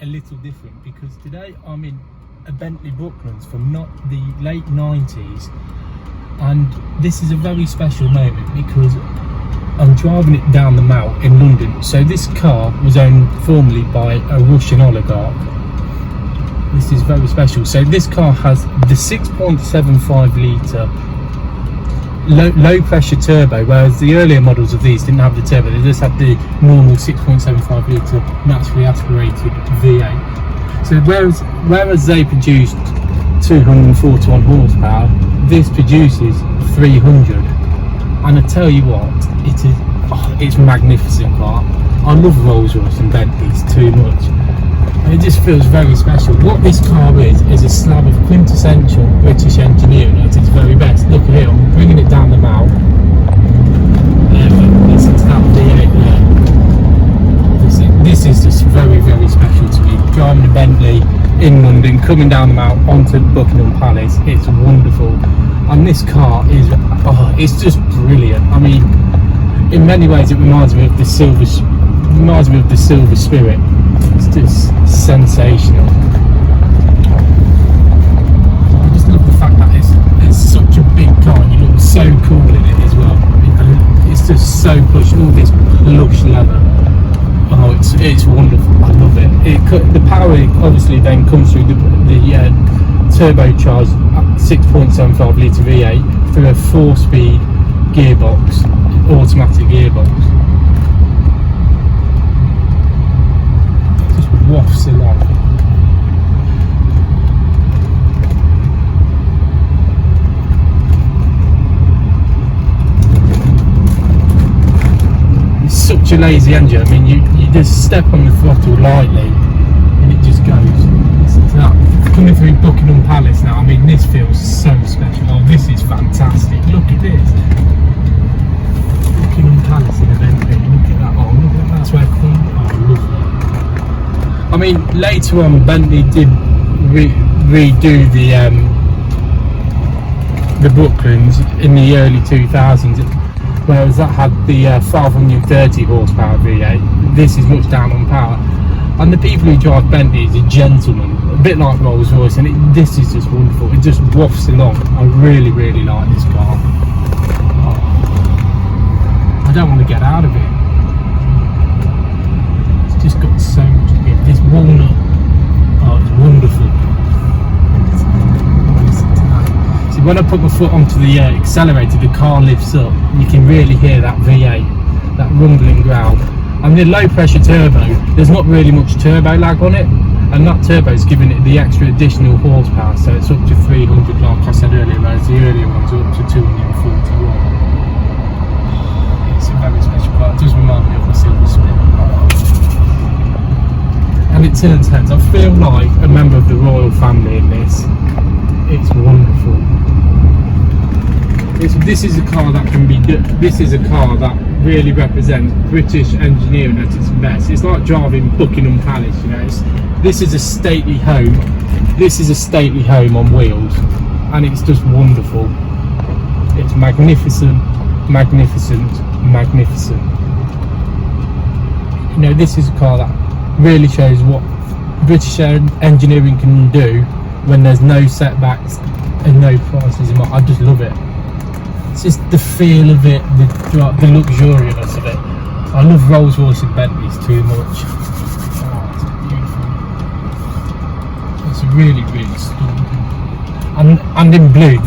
a little different because today I'm in a Bentley Brooklands from not the late 90s, and this is a very special moment because I'm driving it down the Mall in London. So this car was owned formerly by a Russian oligarch. This is very special. So this car has the 6.75 litre low pressure turbo, whereas the earlier models of these didn't have the turbo. They just had the normal 6.75 litre naturally aspirated V8. So whereas they produced 241 horsepower, this produces 300. And I tell you what, it's a magnificent car. I love Rolls Royce and Bentleys too much. And it just feels very special. What this car is a slab of quintessential British engineering at its very best. Look at here, I'm bringing it down the Mall. Listen to that V8 there. This is just very, very special to me. Driving a Bentley in London, coming down the Mall onto Buckingham Palace, it's wonderful. And this car is, it's just brilliant. I mean, in many ways it reminds me of the Silver Spirit. It's just sensational. I just love the fact that it's such a big car and you look so cool in it as well. It's just so plush, all this plush leather. Oh, it's wonderful. I love it. The power obviously then comes through the turbocharged 6.75 litre V8 through a 4-speed gearbox, automatic gearbox. Just wafts along. It's such a lazy engine. I mean, you just step on the throttle lightly and it just goes. Listen to that. Coming through Buckingham Palace now, I mean, this feels so special. Oh, this is fantastic. Look at this. Buckingham Palace in a Bentley. Look at that. Oh, look at that. That's where Cormac. Oh, lovely. I mean, later on, Bentley did redo the Brooklands in the early 2000s, whereas that had the 530 horsepower V8. This is much down on power. And the people who drive Bentleys are gentlemen, a bit like Rolls Royce, and this is just wonderful. It just wafts along. I really, really like this car. Oh, I don't want to get out of it. It's just got so much in it. This walnut, oh, it's wonderful. See, when I put my foot onto the accelerator, the car lifts up. You can really hear that V8, that rumbling growl. And the low pressure turbo, there's not really much turbo lag on it, and that turbo is giving it the extra additional horsepower, so it's up to 300 like I said earlier, whereas the earlier ones are up to 241. It's a very special car. It does remind me of a Silver Spirit. And it turns heads. I feel like a member of the royal family in this. It's wonderful. This is a car that can be. This is a car that really represents British engineering at its best. It's like driving Buckingham Palace, you know. This is a stately home. This is a stately home on wheels, and it's just wonderful. It's magnificent, magnificent, magnificent. You know, this is a car that really shows what British engineering can do when there's no setbacks and no prices in mind. I just love it. It's just the feel of it, the luxuriousness of it. I love Rolls Royce and Bentleys too much. Oh, it's beautiful. It's really, really stunning. And in blue,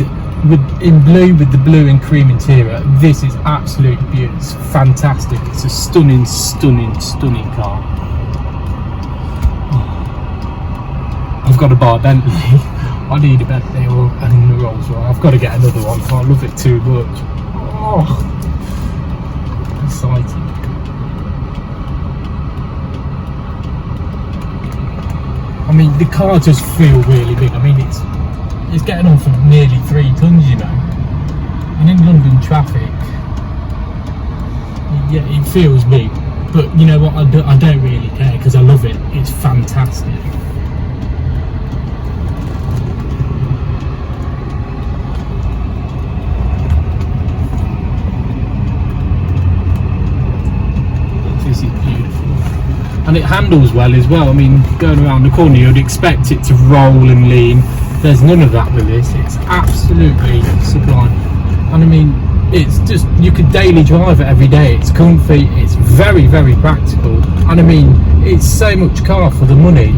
with the blue and cream interior, this is absolutely beautiful. It's fantastic. It's a stunning, stunning, stunning car. I've got to buy a Bentley. I need a Bentley or a Rolls Royce. I've got to get another one. I love it too much. Oh, exciting. I mean, the car does feel really big. I mean, it's getting on for nearly 3 tons, you know. And in London traffic, yeah, it feels big. But you know what? I don't really care because I love it. It's fantastic. and it handles well as well. I mean, going around the corner you'd expect it to roll and lean. There's none of that with this. It's absolutely sublime. And I mean, it's just, you could daily drive it every day. It's comfy, it's very, very practical, and I mean, it's so much car for the money.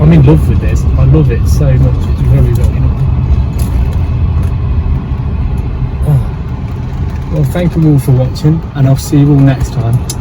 I'm in love with this. I love it so much. It's very, very nice. Oh. Well, thank you all for watching, and I'll see you all next time.